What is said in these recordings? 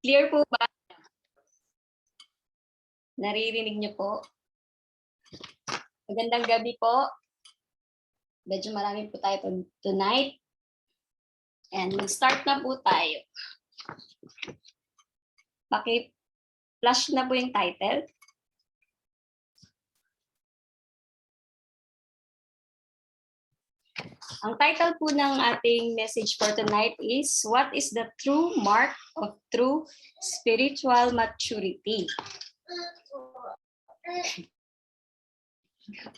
Clear po ba? Naririnig niyo po? Magandang gabi po. Medyo marami po tayo tonight. And mag-start na po tayo. Paki-flash na po yung title. Ang title po ng ating message for tonight is, What is the true mark of true spiritual maturity?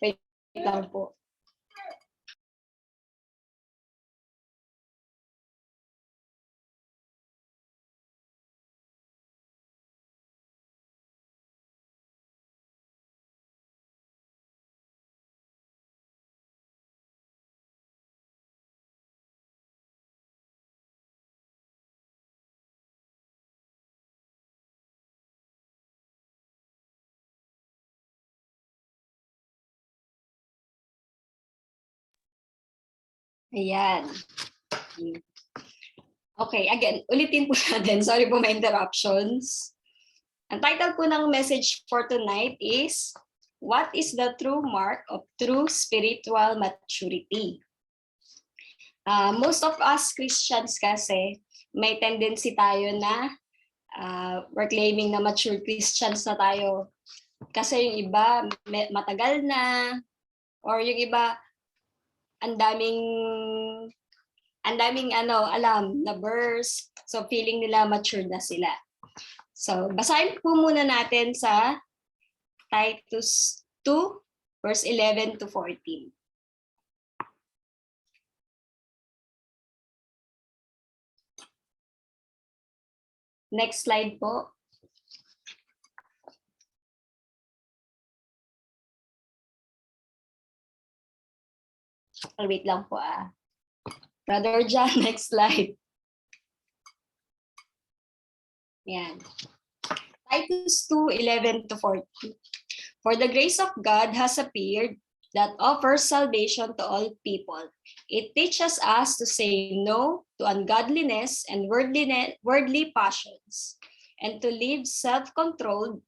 Wait lang po. Ayan. Okay, again, ulitin po natin. Sorry po may interruptions. Ang title po ng message for tonight is, What is the true mark of true spiritual maturity? Most of us Christians kasi, may tendency tayo na we're claiming na mature Christians na tayo. Kasi yung iba matagal na, or yung iba ang daming alam na verse. So feeling nila mature na sila. So basahin po muna natin sa Titus 2 verse 11 to 14. Next slide po. Wait lang po Brother John, next slide. Yan. Titus 2:11 to 14. For the grace of God has appeared that offers salvation to all people. It teaches us to say no to ungodliness and worldly passions, and to live self-controlled,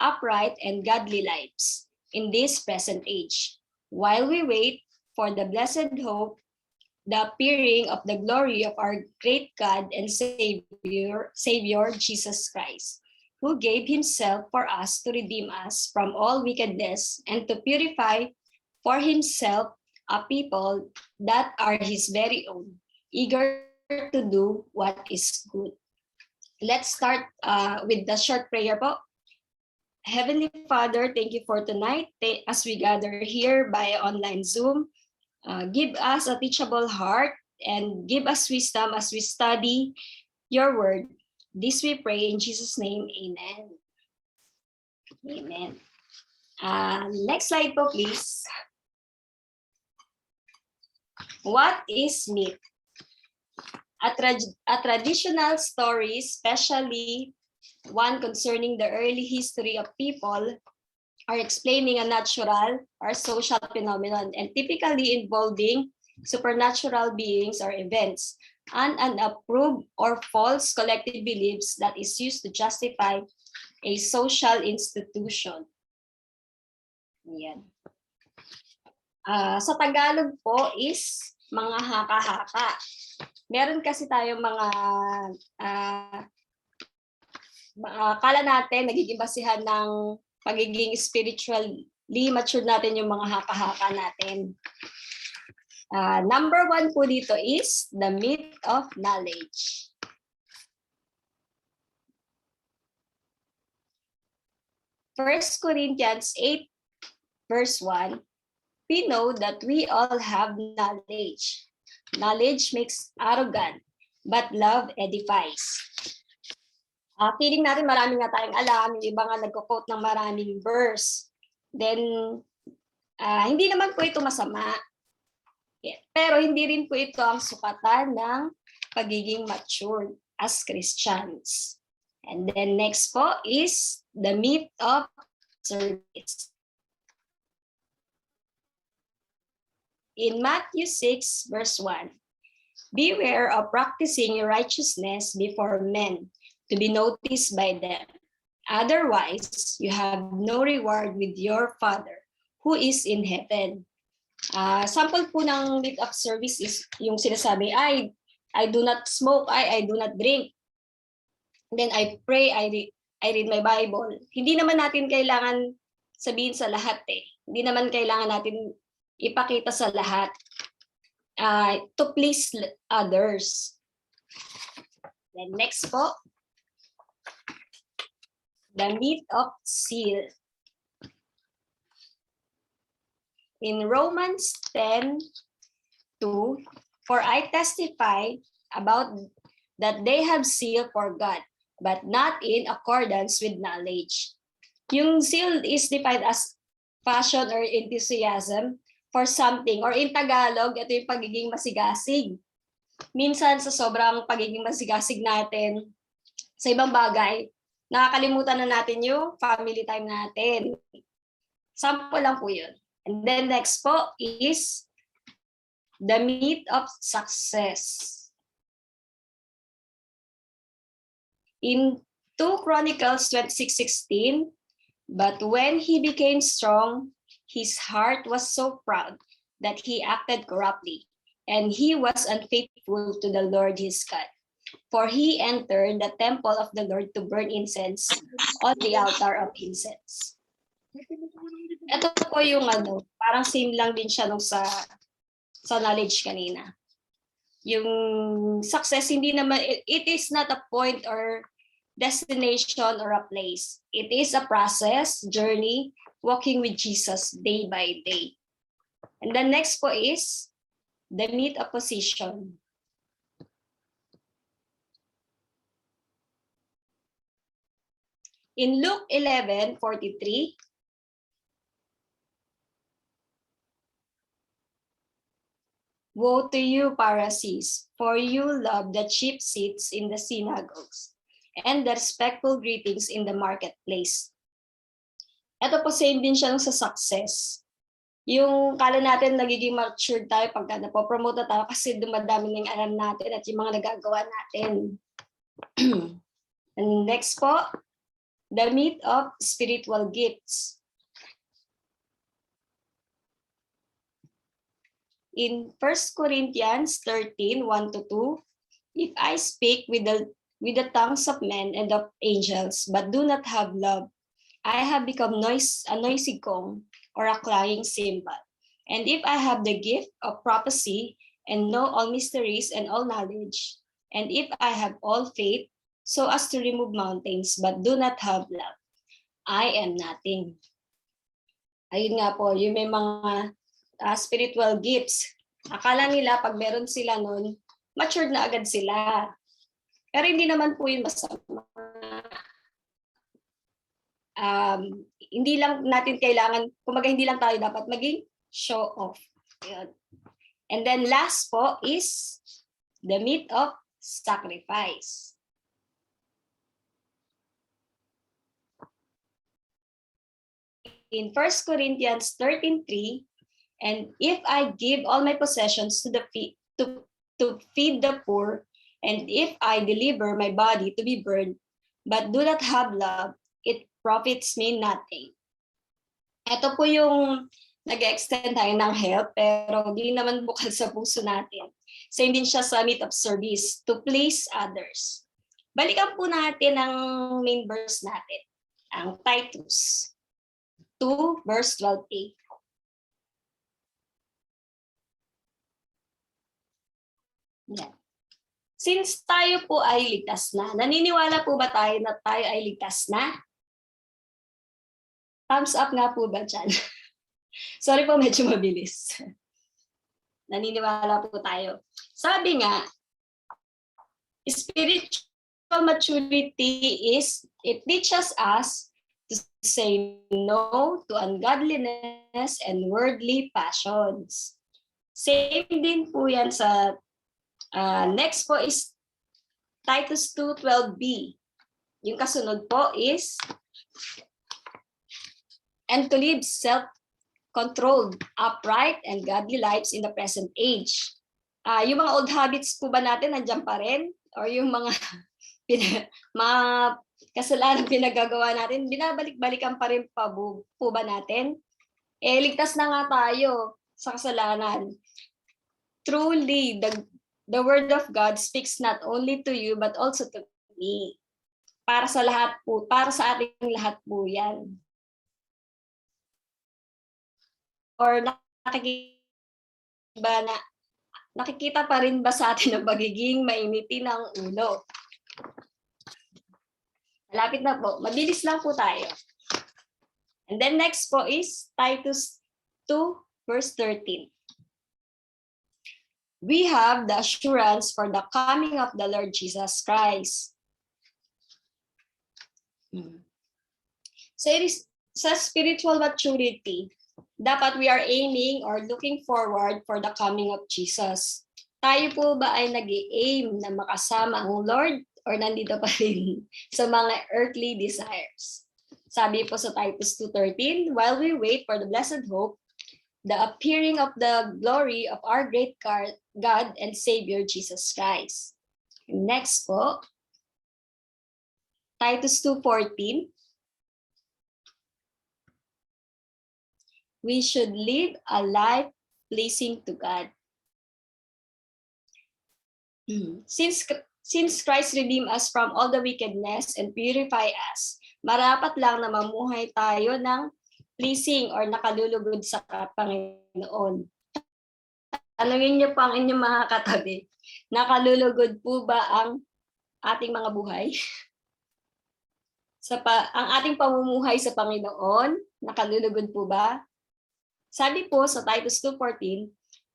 upright, and godly lives in this present age, while we wait for the blessed hope, the appearing of the glory of our great God and Savior Jesus Christ, who gave himself for us to redeem us from all wickedness and to purify for himself a people that are his very own, eager to do what is good. Let's start with the short prayer po. Heavenly Father, thank you for tonight as we gather here by online Zoom. Give us a teachable heart and give us wisdom as we study your word. This we pray in Jesus' name, amen. Amen. Next slide po, please. What is myth? A traditional story, especially one concerning the early history of people, are explaining a natural or social phenomenon and typically involving supernatural beings or events, and unapproved or false collective beliefs that is used to justify a social institution. Yan. Sa Tagalog po is mga haka-haka. Meron kasi tayong mga akala natin nagiging basihan ng pagiging spiritually mature natin yung mga haka-haka natin. Number 1 po dito is the myth of knowledge. First Corinthians 8 verse 1, we know that we all have knowledge. Knowledge makes arrogant, but love edifies. Feeling natin marami nga tayong alam, yung iba nga nagko-quote ng maraming verse. Then, hindi naman po ito masama. Pero hindi rin po ito ang sukatan ng pagiging mature as Christians. And then next po is the myth of service. In Matthew 6 verse 1, Beware of practicing your righteousness before men to be noticed by them. Otherwise, you have no reward with your Father who is in heaven. Sample po ng meet-up service is yung sinasabi, I do not smoke, I do not drink. Then I pray, I read my Bible. Hindi naman natin kailangan sabihin sa lahat eh. Hindi naman kailangan natin ipakita sa lahat to please others. Then next po, the meat of seal. In Romans 10:2, for I testify about that they have zeal for God, but not in accordance with knowledge. Yung zeal is defined as passion or enthusiasm for something, or in Tagalog, ito yung pagiging masigasig. Minsan sa sobrang pagiging masigasig natin sa ibang bagay, nakakalimutan na natin yung family time natin. Sample lang po yun. And then next po is the meat of success. In 2 Chronicles 26:16, but when he became strong, his heart was so proud that he acted corruptly, and he was unfaithful to the Lord his God. For he entered the temple of the Lord to burn incense on the altar of incense. Ito po yung parang same lang din siya nung sa knowledge kanina. Yung success, hindi naman, it is not a point or destination or a place. It is a process, journey, walking with Jesus day by day. And the next po is the meat of position. In Luke 11:43, woe to you, Pharisees, for you love the cheap seats in the synagogues and the respectful greetings in the marketplace. Ito po same din siya sa success. Yung kala natin nagiging matured tayo pagka napopromote tayo kasi dumadami ng alam natin at yung mga nagagawa natin. And next po, the meat of spiritual gifts. In 1 Corinthians 13:1-2, if I speak with the tongues of men and of angels, but do not have love, I have become a noisy gong or a clanging cymbal. And if I have the gift of prophecy and know all mysteries and all knowledge, and if I have all faith so as to remove mountains, but do not have love, I am nothing. Ayun nga po, yung may mga spiritual gifts. Akala nila pag meron sila nun, matured na agad sila. Pero hindi naman po yun masama. Hindi lang natin kailangan, kumbaga hindi lang tayo dapat maging show off. Yun. And then last po is the meat of sacrifice. In 1 Corinthians 13:3, and if I give all my possessions to feed the poor, and if I deliver my body to be burned, but do not have love, it profits me nothing. Ito po yung nag-extend tayo ng help, pero hindi naman bukal sa puso natin. Same din siya sa meat of service, to please others. Balikan po natin ang main verse natin, ang Titus 2:12a. Yeah. Since tayo po ay ligtas na, naniniwala po ba tayo na tayo ay ligtas na? Thumbs up nga po ba dyan? Sorry po, medyo mabilis. Naniniwala po tayo. Sabi nga, spiritual maturity is, it teaches us to say no to ungodliness and worldly passions. Same din po yan sa next po is Titus 2:12b. Yung kasunod po is and to live self-controlled, upright, and godly lives in the present age. Yung mga old habits po ba natin nandiyan pa rin? Or yung mga mga kasalanan pinagagawa natin, binabalik-balikan pa rin po ba natin? Ligtas na nga tayo sa kasalanan. Truly, the word of God speaks not only to you but also to me. Para sa lahat po, para sa ating lahat po 'yan. Or nakikita pa rin ba sa atin ang pagiging mainitin ng ulo? Malapit na po. Mabilis lang po tayo. And then next po is Titus 2 verse 13. We have the assurance for the coming of the Lord Jesus Christ. So it is sa spiritual maturity, dapat we are aiming or looking forward for the coming of Jesus. Tayo po ba ay nag-i-aim na makasama ang Lord or nandito pa rin sa mga earthly desires? Sabi po sa Titus 2:13, while we wait for the blessed hope, the appearing of the glory of our great God and Savior Jesus Christ. Next po, Titus 2:14. We should live a life pleasing to God. Since Christ redeemed us from all the wickedness and purify us, marapat lang na mamuhay tayo ng pleasing or nakalulugod sa Panginoon. Tanungin niyo pa ang inyong mga katabi, nakalulugod po ba ang ating mga buhay? Ang ating pamumuhay sa Panginoon, nakalulugod po ba? Sabi po sa Titus 2:14,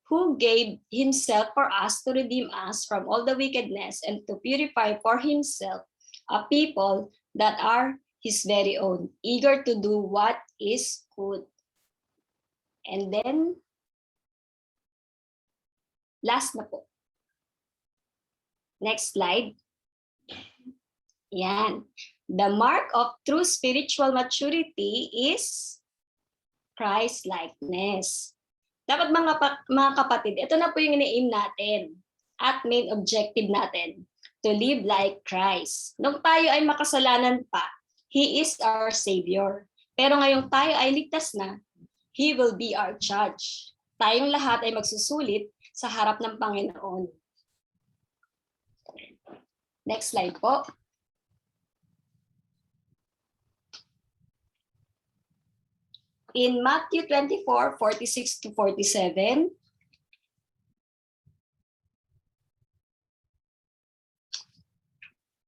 who gave himself for us to redeem us from all the wickedness and to purify for himself a people that are his very own, eager to do what is good. And then, last na po. Next slide. Yan. The mark of true spiritual maturity is Christ-likeness. Dapat mga kapatid, ito na po yung ini-aim natin at main objective natin, to live like Christ. Nung tayo ay makasalanan pa, He is our Savior. Pero ngayong tayo ay ligtas na, He will be our judge. Tayong lahat ay magsusulit sa harap ng Panginoon. Next slide po. In Matthew 24:46-47,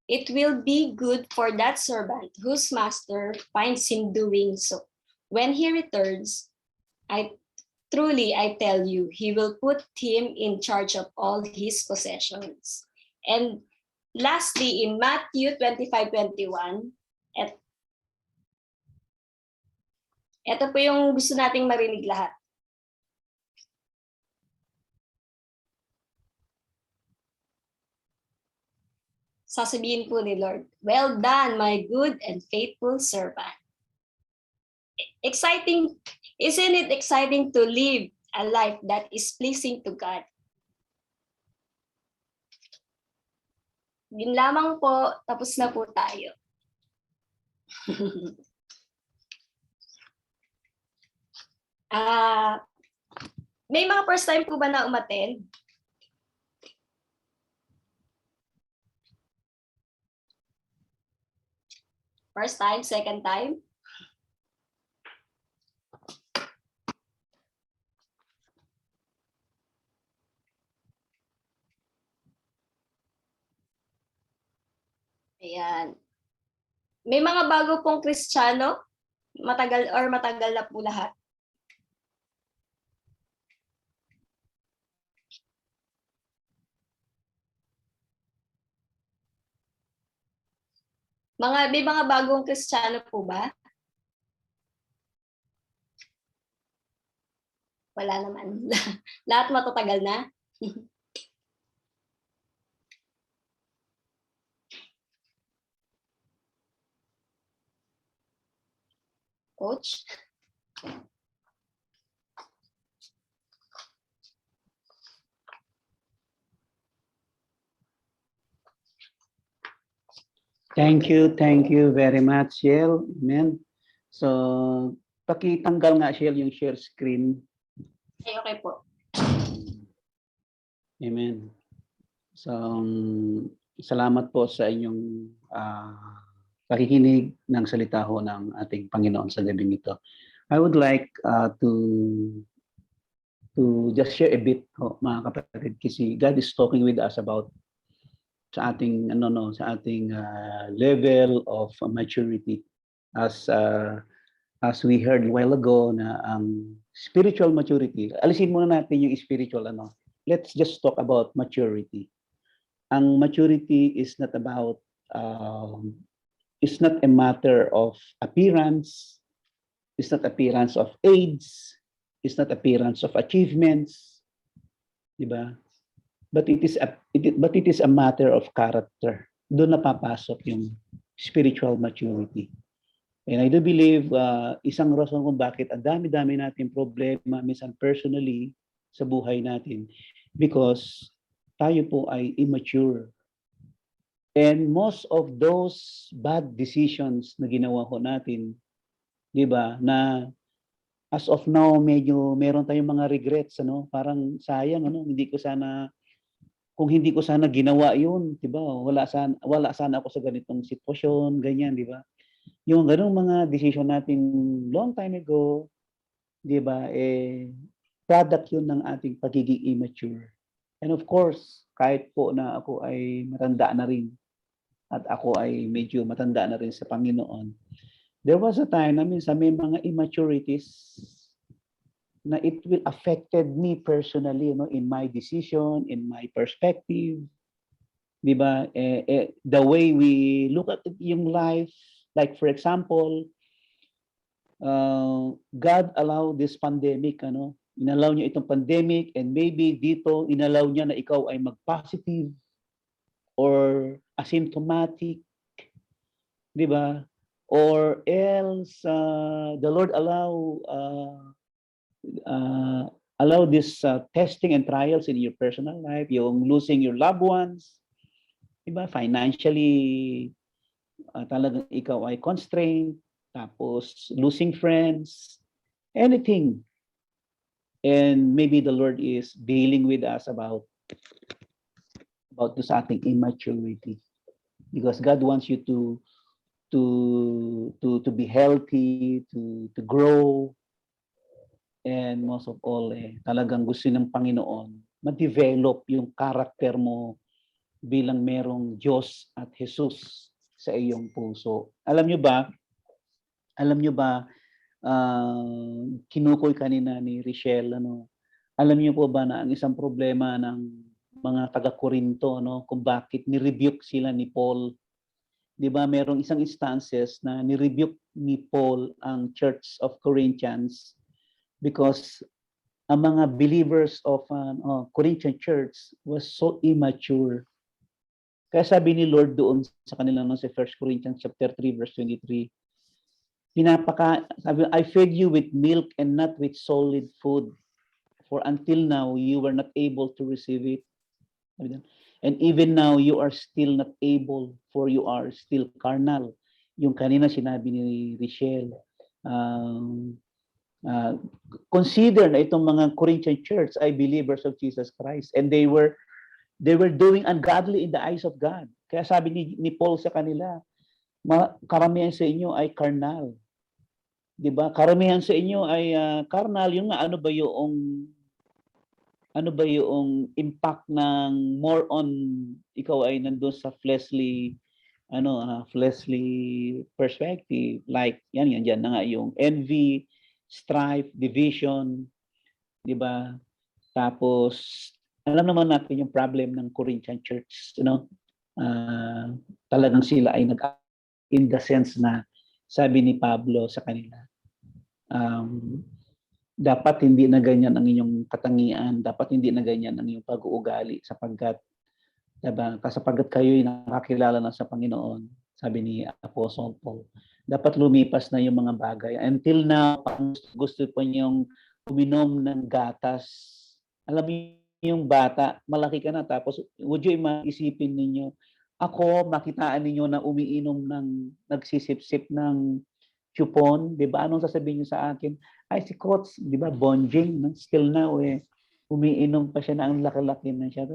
it will be good for that servant whose master finds him doing so. When he returns, I tell you, he will put him in charge of all his possessions. And lastly, in Matthew 25:21, ito po yung gusto nating marinig lahat. Sasabihin po ni Lord, well done, my good and faithful servant. Exciting, isn't it exciting to live a life that is pleasing to God? Yun lamang po, tapos na po tayo. May mga first time po ba na umattend? First time, second time? Ayan. May mga bago pong Kristiyano? Matagal na po lahat? May mga bagong Kristiyano po ba? Wala naman. Lahat matatagal na? Coach? Thank you very much, Shell. Amen. So, pakitanggal nga, Shell, yung share screen. Ay, okay po. Amen. So, salamat po sa inyong pakikinig ng salita ho ng ating Panginoon sa gabing ito. I would like to just share a bit ho, mga kapatid, kasi God is talking with us about sa ating sa ating level of maturity as we heard a while ago na ang spiritual maturity. Alisin muna natin yung spiritual Let's just talk about maturity. Ang maturity is not about it's not a matter of appearance, it's not appearance of age, it's not appearance of achievements, di ba? But it is a matter of character. Doon napapasok yung spiritual maturity. And I do believe isang rason kung bakit ang dami-dami natin problema minsan personally sa buhay natin because tayo po ay immature. And most of those bad decisions na ginawa ko natin, di ba, na as of now medyo meron tayong mga regrets, parang sayang, kung hindi ko sana ginawa yun, di ba? Wala sana ako sa ganitong sitwasyon, ganyan, di ba? Yung ganung mga decision natin long time ago, di ba? Product yun ng ating pagiging immature. And of course, kahit po na ako ay matanda na rin at ako ay medyo matanda na rin sa Panginoon, there was a time na minsan may mga immaturities na it will affected me personally, in my decision, in my perspective, di ba? The way we look at yung life, like for example, God allowed this pandemic, inallow niya itong pandemic, and maybe dito inallow niya na ikaw ay mag-positive or asymptomatic, di ba? Or else the Lord allow this testing and trials in your personal life, yung losing your loved ones, diba? Financially, talagang ikaw ay constrained, tapos losing friends, anything. And maybe the Lord is dealing with us about this ating immaturity, because God wants you to be healthy, to grow. And most of all, talagang gusto ng Panginoon ma-develop yung character mo bilang merong Diyos at Jesus sa iyong puso. Alam nyo ba, kinukoy kanina ni Richelle, alam nyo po ba na ang isang problema ng mga taga-Korinto, kung bakit ni-rebuke sila ni Paul? Di ba merong isang instances na ni-rebuke ni Paul ang Church of Corinthians because ang mga believers of Corinthian church was so immature. Kaya sabi ni Lord doon sa kanila sa 1 Corinthians chapter 3 verse 23, sabi, I fed you with milk and not with solid food, for until now you were not able to receive it. And even now you are still not able, for you are still carnal. Yung kanina sinabi ni Richelle, consider na itong mga Corinthian church ay believers of Jesus Christ, and they were doing ungodly in the eyes of God. Kaya sabi ni Paul sa kanila, karamihan sa inyo ay carnal. 'Di ba? Karamihan sa inyo ay carnal. Yung nga ano ba yung impact ng more on ikaw ay nandoon sa fleshly perspective, like yan na nga yung envy, strife, division, di ba? Tapos alam naman natin yung problem ng Corinthian church, talagang sila ay in the sense na sabi ni Pablo sa kanila, dapat hindi na ganyan ang inyong katangian, dapat hindi na ganyan ang inyong pag-uugali sapagkat kayo ay nakakilala na sa Panginoon, sabi ni Apostle Paul. Dapat lumipas na yung mga bagay. Until now, gusto po niyong uminom ng gatas. Alam niyo yung bata, malaki ka na, tapos would you isipin ninyo, ako, makitaan ninyo na umiinom nagsisip-sip ng chupon, di ba? Anong sasabihin niyo sa akin? Ay, si Coach, di ba, bonjing, no? Still now, umiinom pa siya na ang laki-laki na siya.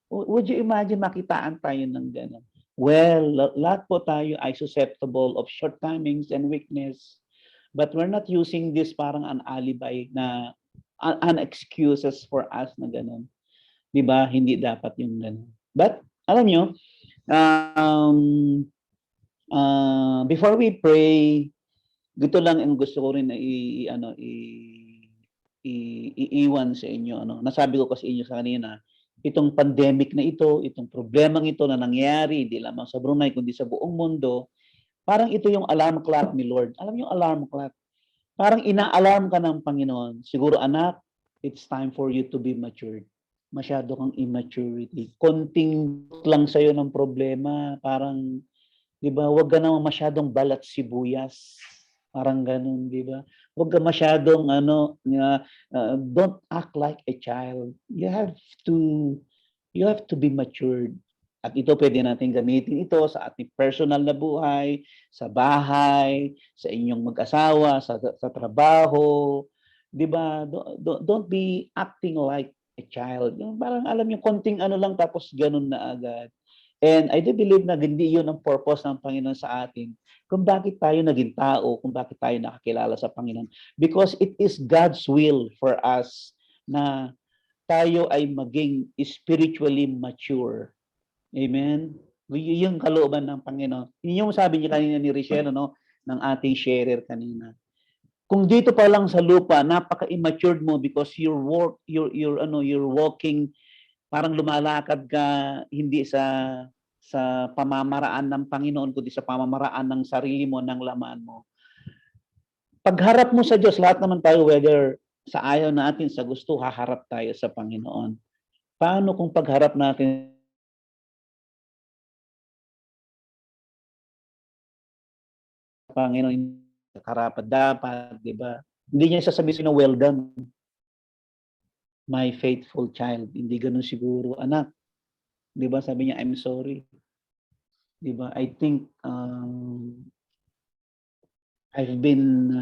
Would you imagine makitaan tayo ng gano'n? Well, lahat po tayo ay susceptible of shortcomings and weakness. But we're not using this parang an alibi na an excuses for us na gano'n. Di ba? Hindi dapat yung gano'n. But, alam nyo, before we pray, dito lang ang gusto ko rin na iiwan sa inyo. Nasabi ko kasi inyo sa kanina, itong pandemic na ito, itong problemang ito na nangyari, hindi lamang sa Brunei, kundi sa buong mundo, parang ito yung alarm clock ni Lord. Alam niyo yung alarm clock? Parang ina-alarm ka ng Panginoon. Siguro, anak, it's time for you to be matured. Masyado kang immaturity. Konting lang sa'yo ng problema. Parang, di ba, huwag ka naman masyadong balat sibuyas. Parang ganun, di ba? Huwag ka masyadong, don't act like a child. You have to be matured. At ito pwede natin gamitin ito sa ating personal na buhay, sa bahay, sa inyong mag-asawa, sa trabaho. 'Di ba? Don't be acting like a child. Yung parang alam yung konting lang tapos ganun na agad. And I do believe na hindi yun ang purpose ng Panginoon sa atin. Kung bakit tayo naging tao, kung bakit tayo nakakilala sa Panginoon. Because it is God's will for us na tayo ay maging spiritually mature. Amen? Yung kalooban ng Panginoon. Yun yung sabi niya kanina ni Richelle, ng ating sharer kanina. Kung dito pa lang sa lupa, napaka-immature mo because you're walking, parang lumalakad ka hindi sa pamamaraan ng Panginoon, kundi sa pamamaraan ng sarili mo, ng laman mo. Pagharap mo sa Diyos, lahat naman tayo, whether sa ayaw natin, sa gusto, haharap tayo sa Panginoon. Paano kung pagharap natin Panginoon, karapat dapat, di ba? Hindi niya sasabihin na well done, my faithful child. Hindi ganun siguro, anak. Di ba? Sabi niya, I'm sorry. Di ba? I think I've been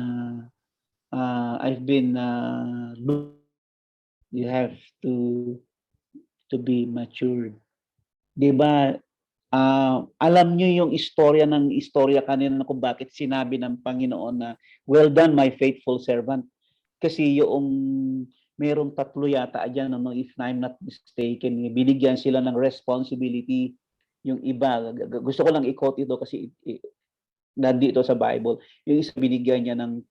you have to be matured. Di ba? Alam niyo yung istorya kanina kung bakit sinabi ng Panginoon na, well done, my faithful servant. Kasi yung merong 3 yata dyan, if I'm not mistaken, binigyan sila ng responsibility. Yung iba, gusto ko lang i-quote ito kasi nandito sa Bible. Yung isa binigyan niya ng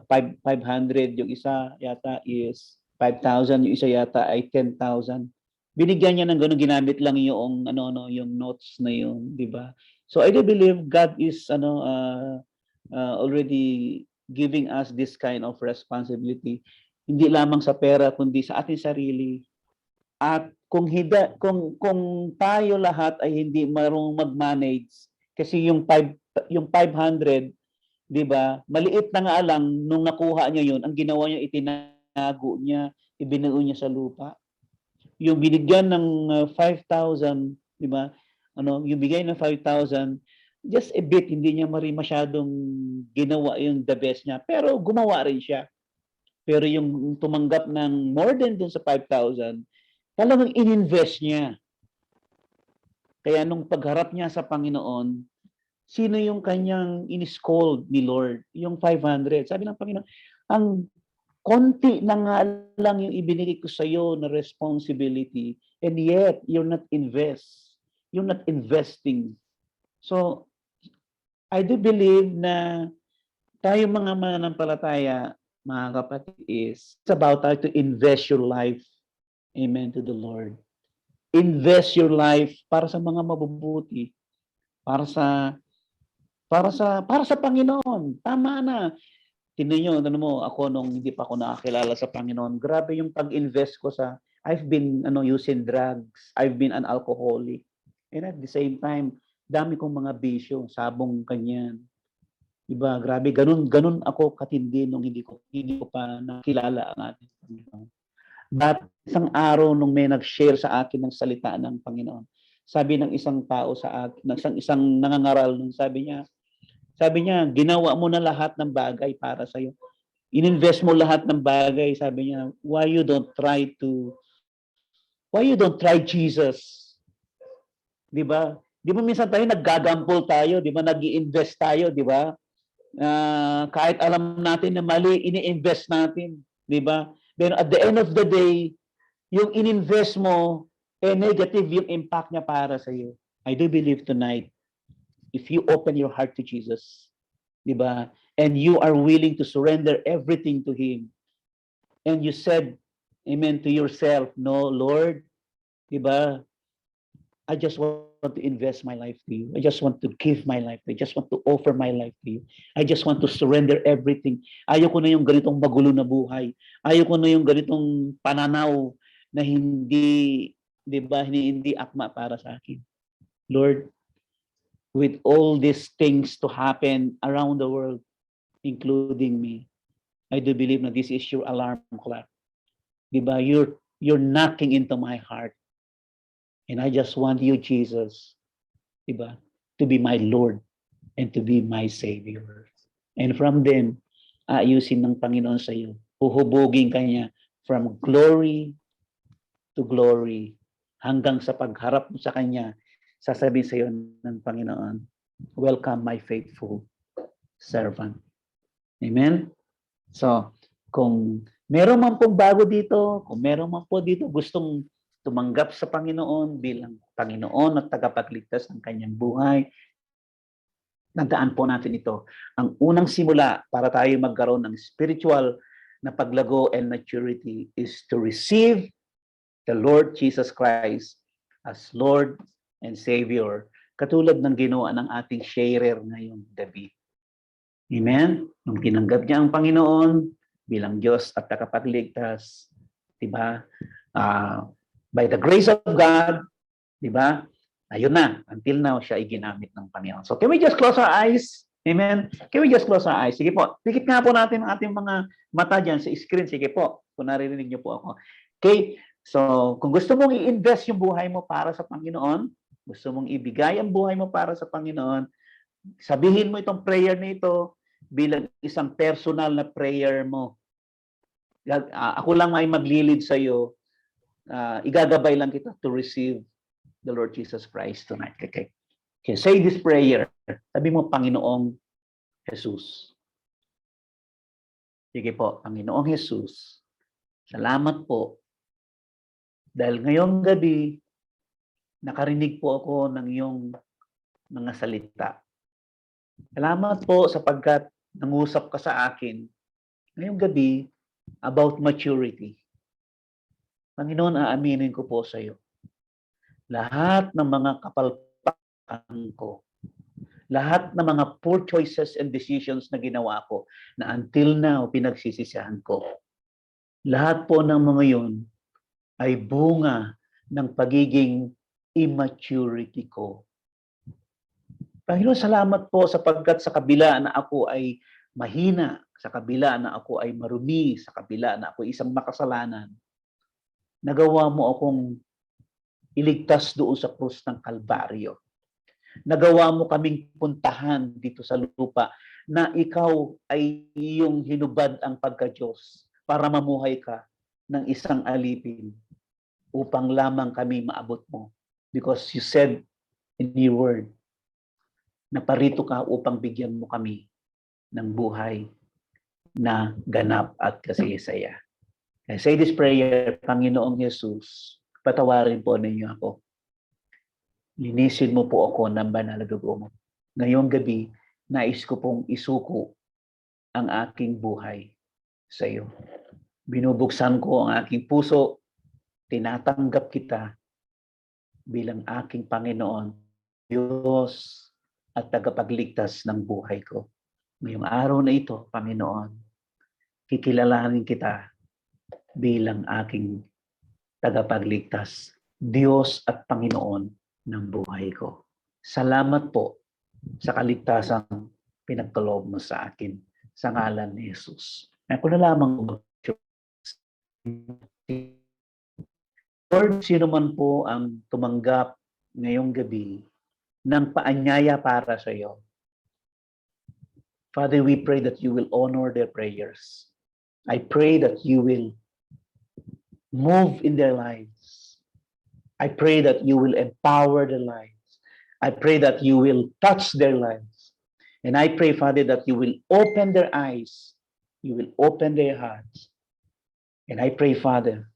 500, yung isa yata is 5,000, yung isa yata ay 10,000. Binigyan niya ng gano'n, ginamit lang yung yung notes na yun, di ba? So I do believe God is already giving us this kind of responsibility, hindi lamang sa pera kundi sa ating sarili. At kung tayo lahat ay hindi marunong mag-manage, kasi yung 500, di ba? Maliit na nga lang nung nakuha niya yun, ang ginawa niya, itinago niya, ibinuo niya sa lupa. Yung binigyan ng 5,000, di ba? Yung bigay ng 5,000, just a bit, hindi niya masyadong ginawa yung the best niya. Pero gumawa rin siya. Pero yung tumanggap ng more than dun sa 5,000, talagang ininvest niya. Kaya nung pagharap niya sa Panginoon, sino yung kanyang iniscold ni Lord? Yung 500. Sabi ng Panginoon, ang konti na nga lang yung ibinigay ko sa iyo na responsibility, and yet you're not investing. So I do believe na tayo mga mananampalataya, mga kapatid, it's about how to invest your life, amen, to the Lord. Invest your life para sa mga mabubuti, para sa Panginoon. Tama na. Tingnan niyo, ako nung hindi pa ako nakakilala sa Panginoon, grabe yung pag-invest ko I've been using drugs, I've been an alcoholic. And at the same time, dami kong mga bisyo, sabong kanyan. Diba? Grabe, ganun ako katindi nung hindi ko pa nakilala ang ating Panginoon. But isang araw nung may nag-share sa akin ng salita ng Panginoon, Sabi ng isang tao sa akin, isang nangangaral, sabi niya, ginawa mo na lahat ng bagay para sa iyo. Ininvest mo lahat ng bagay, sabi niya, why you don't try Jesus? 'Di ba? Di ba minsan tayo naggagampol tayo, di ba? Nag-i-invest tayo, di ba? Kahit alam natin na mali, ini-invest natin, di ba? Then at the end of the day, yung ininvest mo, negative yung impact niya para sa iyo. I do believe tonight, if you open your heart to Jesus, di ba? And you are willing to surrender everything to Him, and you said, amen, to yourself, no, Lord, di ba? I just want to invest my life to you. I just want to give my life to you. I just want to offer my life to you. I just want to surrender everything. Ayoko na yung ganitong magulo na buhay. Ayoko na yung ganitong pananaw na hindi, di ba, hindi akma para sa akin. Lord, with all these things to happen around the world, including me, I do believe that this is your alarm clock. Di ba? You're knocking into my heart. And I just want you, Jesus, diba, to be my Lord and to be my Savior. And from then, ayusin ng Panginoon sa iyo. Huhubugin ka niya from glory to glory hanggang sa pagharap mo sa Kanya, sasabihin sa iyo ng Panginoon, welcome my faithful servant. Amen? So, kung meron man pong bago dito, kung meron man po dito gustong tumanggap sa Panginoon bilang Panginoon at tagapagligtas ng kanyang buhay, nagdaan po natin ito. Ang unang simula para tayo magkaroon ng spiritual na paglago and maturity is to receive the Lord Jesus Christ as Lord and Savior, katulad ng ginawa ng ating sharer ngayong gabi. Amen? Nung tinanggap niya ang Panginoon bilang Diyos at tagapagligtas, diba? By the grace of God, di ba? Ayun na, until now, siya ay ginamit ng Panginoon. So, can we just close our eyes? Amen? Can we just close our eyes? Sige po, pikit nga po natin ang ating mga mata dyan sa screen. Sige po, kung naririnig niyo po ako. Okay? So, kung gusto mong i-invest yung buhay mo para sa Panginoon, gusto mong ibigay ang buhay mo para sa Panginoon, sabihin mo itong prayer na ito bilang isang personal na prayer mo. Ako lang ay maglilid sa iyo. Igagabay lang kita to receive the Lord Jesus Christ tonight. Okay. Say this prayer. Sabi mo, Panginoong Jesus. Sige po, Panginoong Jesus, salamat po dahil ngayong gabi nakarinig po ako ng iyong mga salita. Salamat po sapagkat nangusap ka sa akin ngayong gabi about maturity. Panginoon, aaminin ko po sa iyo. Lahat ng mga kapalpakan ko, lahat ng mga poor choices and decisions na ginawa ko, na until now pinagsisisihan ko, lahat po ng mga yun ay bunga ng pagiging immaturity ko. Panginoon, salamat po sapagkat sa kabila na ako ay mahina, sa kabila na ako ay marumi, sa kabila na ako isang makasalanan, nagawa mo akong iligtas doon sa krus ng Kalbaryo. Nagawa mo kaming puntahan dito sa lupa na ikaw ay iyong hinubad ang pagka-Diyos para mamuhay ka ng isang alipin upang lamang kami maabot mo. Because you said in your word na parito ka upang bigyan mo kami ng buhay na ganap at kasaysayan. I say this prayer, Panginoong Jesus, patawarin po ninyo ako. Linisin mo po ako ng banal na dugo mo. Ngayong gabi, nais ko pong isuko ang aking buhay sa iyo. Binubuksan ko ang aking puso, tinatanggap kita bilang aking Panginoon, Diyos at tagapagligtas ng buhay ko. Ngayong araw na ito, Panginoon, kikilalanin kita bilang aking tagapagligtas, Diyos at Panginoon ng buhay ko. Salamat po sa kaligtasang pinagkaloob mo sa akin sa ngalan ni Jesus. Ako na lamang, Lord, sino man po ang tumanggap ngayong gabi ng paanyaya para sa iyo. Father, we pray that you will honor their prayers. I pray that you will move in their lives. I pray that you will empower their lives. I pray that you will touch their lives. And I pray, Father, that you will open their eyes. You will open their hearts. And I pray, Father,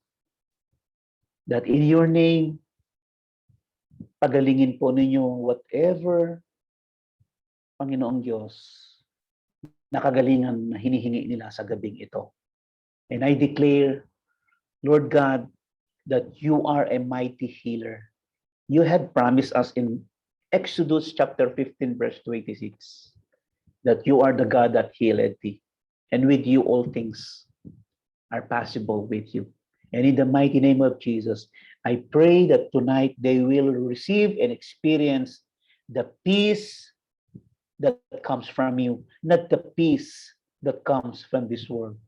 that in your name, pagalingin po ninyo whatever, Panginoong Diyos, nakagalingan na hinihingi nila sa gabing ito. And I declare, Lord God, that you are a mighty healer. You had promised us in Exodus chapter 15, verse 26, that you are the God that healeth thee. And with you all things are possible with you. And in the mighty name of Jesus, I pray that tonight they will receive and experience the peace that comes from you, not the peace that comes from this world.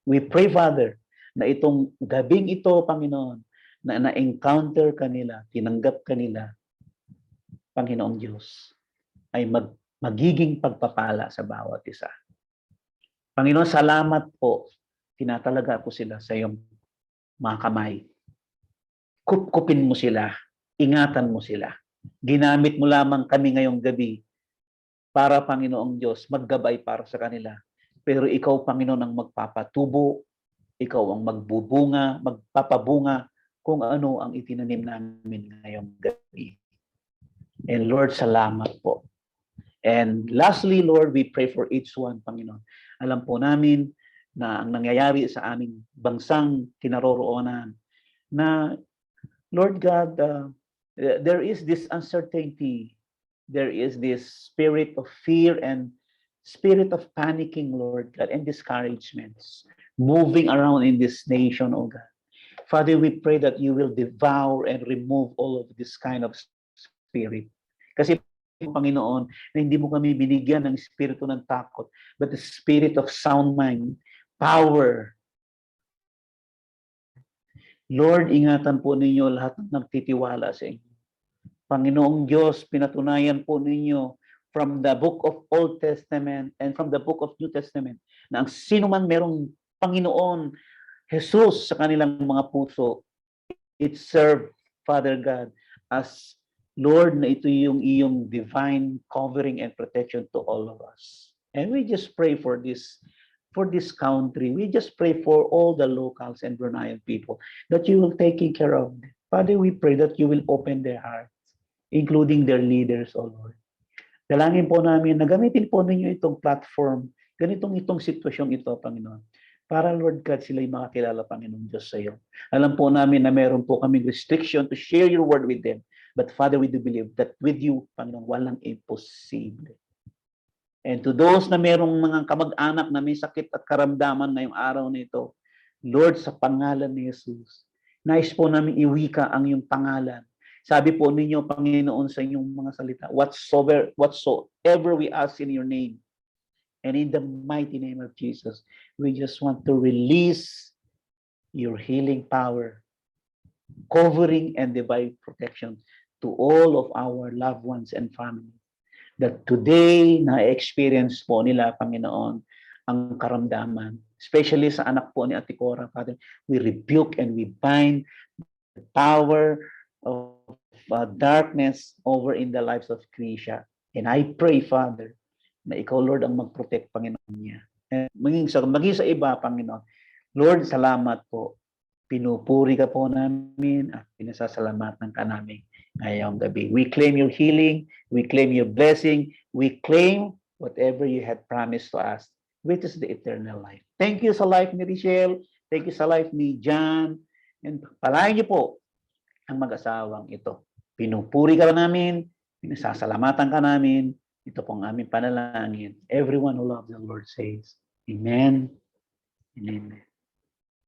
We pray, Father, na itong gabing ito, Panginoon, na na-encounter kanila, tinanggap kanila, Panginoong Diyos, ay magiging pagpapala sa bawat isa. Panginoon, salamat po. Tinatalaga ko sila sa iyong mga kamay. Kupkupin mo sila. Ingatan mo sila. Ginamit mo lamang kami ngayong gabi para, Panginoong Diyos, maggabay para sa kanila. Pero ikaw, Panginoon, ang magpapatubo. Ikaw ang magbubunga, magpapabunga kung ano ang itinanim namin ngayong gabi. And Lord, salamat po. And lastly, Lord, we pray for each one, Panginoon. Alam po namin na ang nangyayari sa aming bansang kinaroroonan na, Lord God, there is this uncertainty. There is this spirit of fear and spirit of panicking, Lord God, and discouragements moving around in this nation, oh God. Father, we pray that you will devour and remove all of this kind of spirit. Kasi, Panginoon, na hindi mo kami binigyan ng espiritu ng takot, but the spirit of sound mind, power. Lord, ingatan po ninyo lahat ng nagtitiwala sa inyo. Panginoong Diyos, pinatunayan po ninyo from the book of Old Testament and from the book of New Testament na ang sino man merong Panginoon, Jesus sa kanilang mga puso, it served, Father God, as Lord, na ito yung iyong divine covering and protection to all of us. And we just pray for this country. We just pray for all the locals and Bruneian people that you will take care of them. Father, we pray that you will open their hearts, including their leaders, O Lord. Dalangin po namin na gamitin po ninyo itong platform, itong sitwasyong ito, Panginoon, para, Lord God, sila'y makakilala, Panginoon Diyos, sa iyo. Alam po namin na meron po kaming restriction to share your word with them. But Father, we do believe that with you, Panginoon, walang imposible. And to those na merong mga kamag-anak na may sakit at karamdaman ngayong araw na ito, Lord, sa pangalan ni Jesus, nais po namin iwika ang iyong pangalan. Sabi po ninyo, Panginoon, sa inyong mga salita, whatsoever we ask in your name, and in the mighty name of Jesus, we just want to release your healing power, covering and divine protection to all of our loved ones and family. That today, na-experience po nila, Panginoon, ang karamdaman. Especially sa anak po ni Ate Cora, Father, we rebuke and we bind the power of darkness over in the lives of Krisha. And I pray, Father, na ikaw, Lord, ang mag-protect, Panginoon niya. And maging sa iba, Panginoon, Lord, salamat po. Pinupuri ka po namin at pinasasalamatan ka namin ngayong gabi. We claim your healing, we claim your blessing, we claim whatever you had promised to us, which is the eternal life. Thank you sa life ni Richelle, thank you sa life ni John, and palayan niyo po ang mag-asawang ito. Pinupuri ka namin, pinasasalamatan ka namin, ito pong aming panalangin. Everyone who loves the Lord says, Amen and Amen.